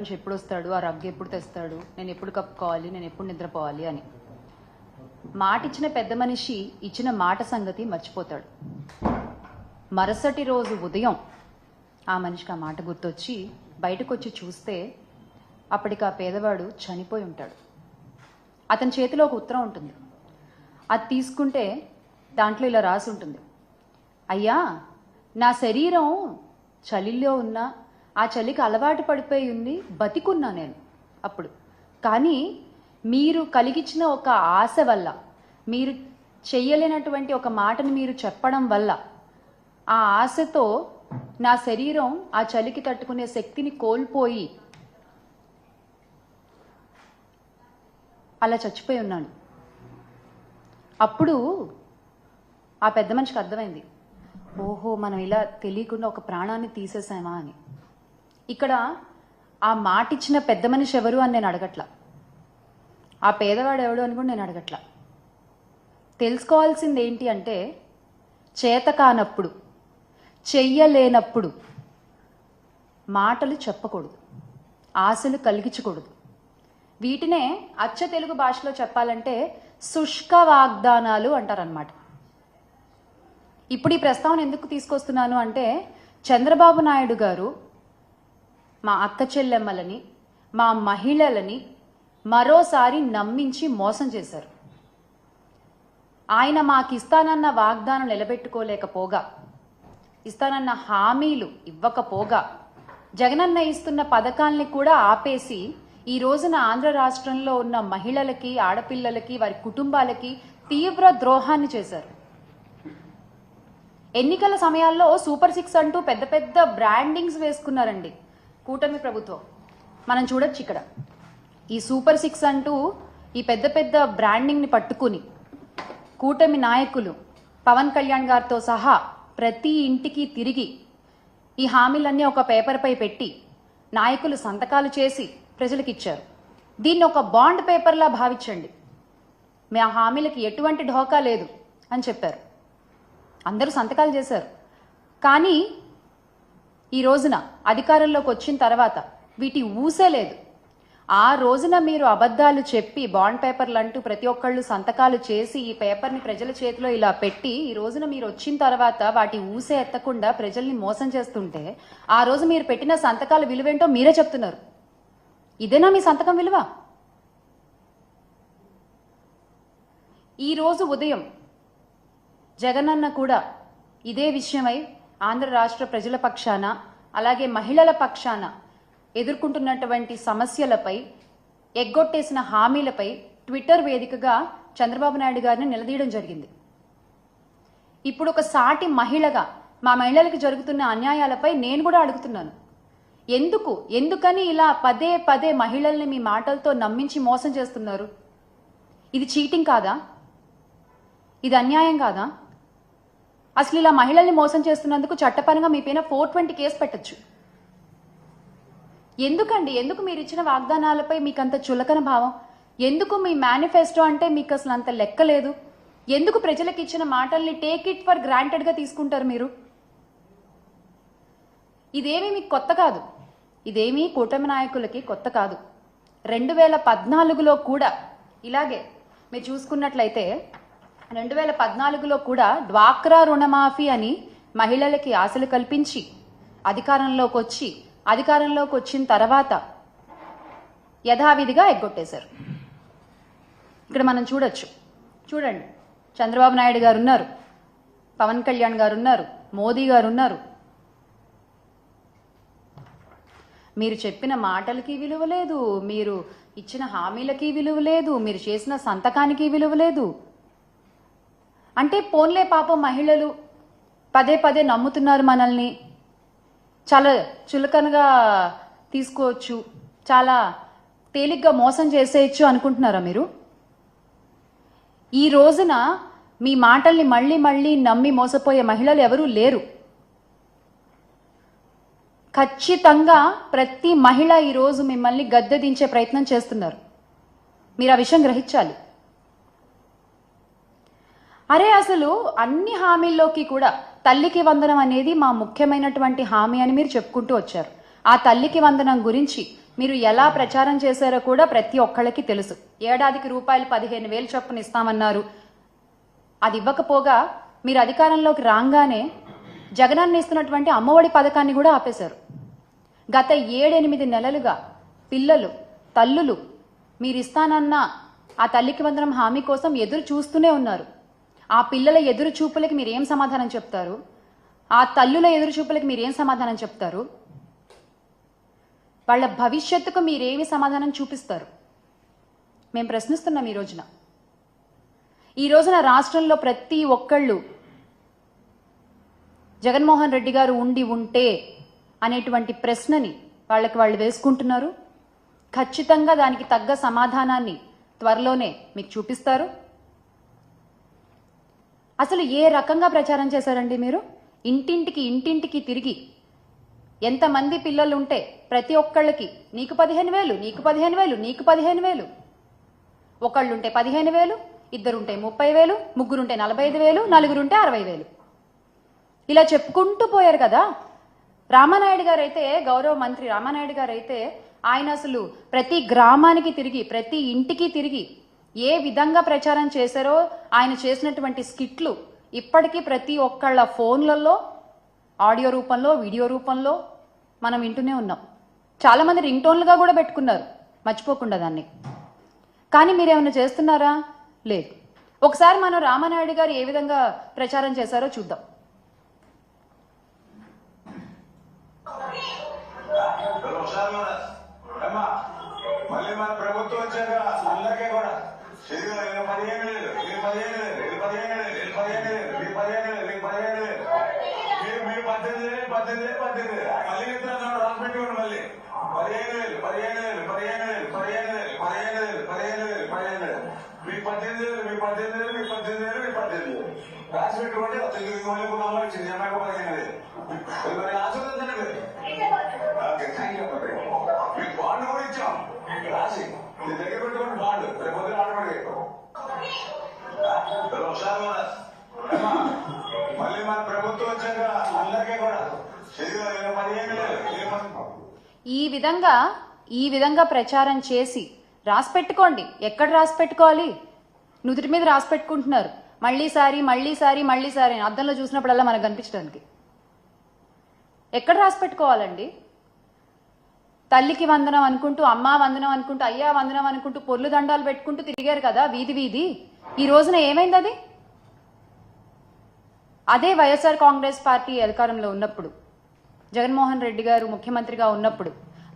ఎప్పుడు వస్తాడు, ఆ రగ్గు ఎప్పుడు తెస్తాడు, నేను ఎప్పుడు కప్పుకోవాలి, నేను ఎప్పుడు నిద్రపోవాలి అని. మాట ఇచ్చిన పెద్ద మనిషి ఇచ్చిన మాట సంగతి మర్చిపోతాడు. మరుసటి రోజు ఉదయం ఆ మనిషికి ఆ మాట గుర్తొచ్చి బయటకు వచ్చి చూస్తే అప్పటికి ఆ పేదవాడు చనిపోయి ఉంటాడు. అతని చేతిలో ఒక ఉత్తరం ఉంటుంది. అది తీసుకుంటే దాంట్లో ఇలా రాసి ఉంటుంది: అయ్యా, నా శరీరం చలిలో ఉన్నా ఆ చలికి అలవాటు పడిపోయి ఉంది, బతికున్నా నేను అప్పుడు. కానీ మీరు కలిగించిన ఒక ఆశ వల్ల, మీరు చెయ్యలేనటువంటి ఒక మాటను మీరు చెప్పడం వల్ల, ఆ ఆశతో నా శరీరం ఆ చలికి తట్టుకునే శక్తిని కోల్పోయి అలా చచ్చిపోయి ఉన్నాను. అప్పుడు ఆ పెద్ద మనిషికి అర్థమైంది, ఓహో, మనం ఇలా తెలియకుండా ఒక ప్రాణాన్ని తీసేసామా అని. ఇక్కడ ఆ మాట ఇచ్చిన పెద్ద మనిషి ఎవరు అని నేను అడగట్లా, ఆ పేదవాడు ఎవడు అని కూడా నేను అడగట్లా. తెలుసుకోవాల్సింది ఏంటి అంటే, చేత కానప్పుడు, చెయ్యలేనప్పుడు మాటలు చెప్పకూడదు, ఆశలు కలిగించకూడదు. వీటినే అచ్చ తెలుగు భాషలో చెప్పాలంటే శుష్క వాగ్దానాలు అంటారనమాట. ఇప్పుడు ఈ ప్రస్తావన ఎందుకు తీసుకొస్తున్నాను అంటే, చంద్రబాబు నాయుడు గారు మా అక్క చెల్లెమ్మలని, మా మహిళలని మరోసారి నమ్మించి మోసం చేశారు. ఆయన మాకు ఇస్తానన్న వాగ్దానం నిలబెట్టుకోలేకపోగా, ఇస్తానన్న హామీలు ఇవ్వకపోగా, జగనన్న ఇస్తున్న పథకాల్ని కూడా ఆపేసి ఈ రోజున ఆంధ్ర రాష్ట్రంలో ఉన్న మహిళలకి, ఆడపిల్లలకి, వారి కుటుంబాలకి తీవ్ర ద్రోహాన్ని చేశారు. ఎన్నికల సమయాల్లో సూపర్ 6 అంటూ పెద్ద పెద్ద బ్రాండింగ్స్ వేసుకున్నారండి కూటమి ప్రభుత్వం. మనం చూడొచ్చు ఇక్కడ ఈ సూపర్ 6 అంటూ ఈ పెద్ద పెద్ద బ్రాండింగ్ని పట్టుకుని కూటమి నాయకులు పవన్ కళ్యాణ్ గారితో సహా ప్రతి ఇంటికి తిరిగి ఈ హామీలన్నీ ఒక పేపర్పై పెట్టి నాయకులు సంతకాలు చేసి ప్రజలకు ఇచ్చారు. దీన్ని ఒక బాండ్ పేపర్లా భావించండి, మా హామీలకి ఎటువంటి ఢోకా లేదు అని చెప్పారు. అందరూ సంతకాలు చేశారు. కానీ ఈ రోజున అధికారంలోకి వచ్చిన తర్వాత వీటి ఊసే లేదు. ఆ రోజున మీరు అబద్ధాలు చెప్పి బాండ్ పేపర్లు అంటూ ప్రతి ఒక్కళ్ళు సంతకాలు చేసి ఈ పేపర్ని ప్రజల చేతిలో ఇలా పెట్టి, ఈ రోజున మీరు వచ్చిన తర్వాత వాటి ఊసే ఎత్తకుండా ప్రజల్ని మోసం చేస్తుంటే, ఆ రోజు మీరు పెట్టిన సంతకాల విలువేంటో మీరే చెప్తున్నారు. ఇదేనా మీ సంతకం విలువ? ఈరోజు ఉదయం జగనన్న కూడా ఇదే విషయమై ఆంధ్ర రాష్ట్ర ప్రజల పక్షాన, అలాగే మహిళల పక్షాన ఎదుర్కొంటున్నటువంటి సమస్యలపై, ఎగ్గొట్టేసిన హామీలపై ట్విట్టర్ వేదికగా చంద్రబాబు నాయుడు గారిని నిలదీయడం జరిగింది. ఇప్పుడు ఒక సాటి మహిళగా మా మహిళలకు జరుగుతున్న అన్యాయాలపై నేను కూడా అడుగుతున్నాను. ఎందుకని ఇలా పదే పదే మహిళల్ని మీ మాటలతో నమ్మించి మోసం చేస్తున్నారు? ఇది చీటింగ్ కాదా? ఇది అన్యాయం కాదా? అసలు ఇలా మహిళల్ని మోసం చేస్తున్నందుకు చట్టపరంగా మీ పైన 420 కేసు పెట్టచ్చు. ఎందుకు మీరు ఇచ్చిన వాగ్దానాలపై మీకు అంత చులకన భావం? ఎందుకు మీ మేనిఫెస్టో అంటే మీకు అసలు అంత లెక్క లేదు? ఎందుకు ప్రజలకు ఇచ్చిన మాటల్ని టేక్ ఇట్ ఫర్ గ్రాంటెడ్గా తీసుకుంటారు మీరు? ఇదేమీ మీకు కొత్త కాదు, ఇదేమీ కూటమి నాయకులకి కొత్త కాదు. 2014లో కూడా ఇలాగే మీరు చూసుకున్నట్లయితే 2014లో కూడా డ్వాక్రా రుణమాఫీ అని మహిళలకి ఆశలు కల్పించి అధికారంలోకి వచ్చిన తర్వాత యథావిధిగా ఎగ్గొట్టేశారు. ఇక్కడ మనం చూడండి, చంద్రబాబు నాయుడు గారు ఉన్నారు, పవన్ కళ్యాణ్ గారు ఉన్నారు, మోదీ గారు ఉన్నారు. మీరు చెప్పిన మాటలకి విలువ లేదు, మీరు ఇచ్చిన హామీలకి విలువ లేదు, మీరు చేసిన సంతకానికి విలువ లేదు. అంటే పోన్లే, పాపం మహిళలు పదే పదే నమ్ముతున్నారు మనల్ని, చాలా చులకనగా తీసుకోవచ్చు, చాలా తేలిగ్గా మోసం చేసేయచ్చు అనుకుంటున్నారా మీరు? ఈ రోజున మీ మాటల్ని మళ్ళీ మళ్ళీ నమ్మి మోసపోయే మహిళలు ఎవరూ లేరు. ఖచ్చితంగా ప్రతి మహిళ ఈరోజు మిమ్మల్ని గద్దె దించే ప్రయత్నం చేస్తున్నారు. మీరు ఆ విషయం గ్రహించాలి. అరే, అసలు అన్ని హామీల్లోకి కూడా తల్లికి వందనం అనేది మా ముఖ్యమైనటువంటి హామీ అని మీరు చెప్పుకుంటూ వచ్చారు. ఆ తల్లికి వందనం గురించి మీరు ఎలా ప్రచారం చేశారో కూడా ప్రతి ఒక్కళ్ళకి తెలుసు. ఏడాదికి రూపాయలు 15,000 చొప్పున ఇస్తామన్నారు. అది ఇవ్వకపోగా మీరు అధికారంలోకి రాగానే జగనన్న ఇస్తున్నటువంటి అమ్మఒడి పథకాన్ని కూడా ఆపేశారు. గత 7-8 నెలలుగా పిల్లలు, తల్లులు మీరు ఇస్తానన్న ఆ తల్లికి వందనం హామీ కోసం ఎదురు చూస్తూనే ఉన్నారు. ఆ పిల్లల ఎదురు చూపులకి మీరు ఏం సమాధానం చెప్తారు? ఆ తల్లుల ఎదురు చూపులకి మీరు ఏం సమాధానం చెప్తారు? వాళ్ళ భవిష్యత్తుకు మీరేమి సమాధానం చూపిస్తారు? మేము ప్రశ్నిస్తున్నాం ఈ రోజున రాష్ట్రంలో ప్రతి ఒక్కళ్ళు జగన్మోహన్ రెడ్డి గారు ఉంటే అనేటువంటి ప్రశ్నని వాళ్ళకి వాళ్ళు వేసుకుంటున్నారు. ఖచ్చితంగా దానికి తగ్గ సమాధానాన్ని త్వరలోనే మీకు చూపిస్తారు. అసలు ఏ రకంగా ప్రచారం చేశారండి మీరు? ఇంటింటికి తిరిగి ఎంతమంది పిల్లలు ఉంటే ప్రతి ఒక్కళ్ళకి నీకు 15,000, నీకు 15,000, నీకు 15,000, ఒకళ్ళుంటే 15,000, ఇద్దరుంటే 30,000, ముగ్గురుంటే 45,000, నలుగురుంటే 60,000 ఇలా చెప్పుకుంటూ పోయారు కదా. రామానాయుడు గారు అయితే, గౌరవ మంత్రి రామానాయుడు గారు అయితే ఆయన అసలు ప్రతి గ్రామానికి తిరిగి ప్రతి ఇంటికి తిరిగి ఏ విధంగా ప్రచారం చేశారో ఆయన చేసినటువంటి స్కిట్లు ఇప్పటికీ ప్రతి ఒక్కళ్ళ ఫోన్లలో ఆడియో రూపంలో, వీడియో రూపంలో మనం వింటూనే ఉన్నాం. చాలామంది రింగ్ టోన్లుగా కూడా పెట్టుకున్నారు, మర్చిపోకుండా దాన్ని. కానీ మీరేమైనా చేస్తున్నారా? లేదు. ఒకసారి మనం రామానాయుడు గారు ఏ విధంగా ప్రచారం చేశారో చూద్దాం. మళ్ళీ మన ప్రభుత్వం వచ్చాక అందరికీ కూడా వీళ్ళు 15,000, వీళ్ళు 15,000, వీళ్ళు 15,000, వీళ్ళు 15,000, వీళ్ళు 15,000, వీళ్ళు 15,000, మీరు 18,000, 18,000, 18,000 మళ్ళీ చెప్తున్నాను. రాసి పెట్టుకోండి. మళ్ళీ 15,000, 15,000, 15,000, 15,000, 15,000, 15,000, 15,000, మీకు 18,000, మీకు 18,000, మీకు 18,000, మీకు 18,000 రాసి పెట్టుకోండి. మళ్ళీ కూడా అమలు ఇచ్చింది. జనాభా 15,000 మరి ఆశీర్వదించండి. Okay, thank you. మీకు బాండ్ కూడా ఇచ్చాం రాసి మీ దగ్గర పెట్టుకోండి. బాండ్ రేపు పొద్దున ఆడపడి మళ్ళీ మన ప్రభుత్వం వచ్చాక అందరికీ కూడా ఈ విధంగా ప్రచారం చేసి రాసి పెట్టుకోండి. ఎక్కడ రాసి పెట్టుకోవాలి? నుదుటి మీద రాసి పెట్టుకుంటున్నారు. మళ్ళీసారి అద్దంలో చూసినప్పుడల్లా మనకు కనిపించడానికి. ఎక్కడ రాసి పెట్టుకోవాలండి? తల్లికి వందనం అనుకుంటూ, అమ్మా వందనం అనుకుంటూ, అయ్యా వందనం అనుకుంటూ పొర్లు దండాలు పెట్టుకుంటూ తిరిగారు కదా వీధి. ఈ రోజున ఏమైంది అది? అదే వైఎస్ఆర్ కాంగ్రెస్ పార్టీ అధికారంలో ఉన్నప్పుడు, జగన్మోహన్ రెడ్డి గారు ముఖ్యమంత్రిగా ఉన్నప్పుడు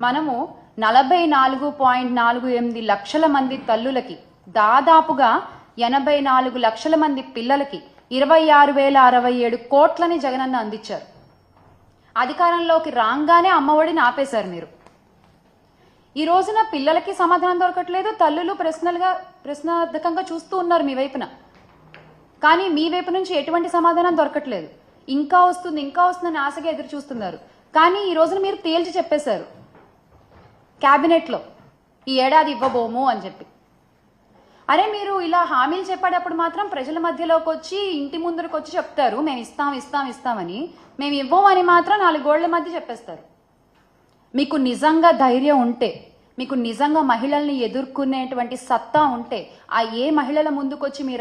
మనము 44.48 లక్షల మంది తల్లులకి, దాదాపుగా 84 లక్షల మంది పిల్లలకి 26,067 కోట్లని జగనన్న అందించారు. అధికారంలోకి రాగానే అమ్మఒడిని ఆపేశారు మీరు. ఈ రోజున పిల్లలకి సమాధానం దొరకట్లేదు. తల్లులు ప్రశ్నార్థకంగా చూస్తూ ఉన్నారు మీ వైపున. కానీ మీ వైపు నుంచి ఎటువంటి సమాధానం దొరకట్లేదు. ఇంకా వస్తుందని ఆశగా ఎదురు చూస్తున్నారు. కానీ ఈ రోజున మీరు తేల్చి చెప్పేశారు క్యాబినెట్లో, ఈ ఏడాది ఇవ్వబోము అని చెప్పి. అరే, మీరు ఇలా హామీలు చెప్పేటప్పుడు మాత్రం ప్రజల మధ్యలోకి వచ్చి, ఇంటి ముందరకు వచ్చి చెప్తారు మేము ఇస్తామని. మేము ఇవ్వమని మాత్రం 4 గోళ్ల మధ్య చెప్పేస్తారు. మీకు నిజంగా ధైర్యం ఉంటే, మీకు నిజంగా మహిళల్ని ఎదుర్కొనేటువంటి సత్తా ఉంటే, ఆ ఏ మహిళల ముందుకొచ్చి మీరు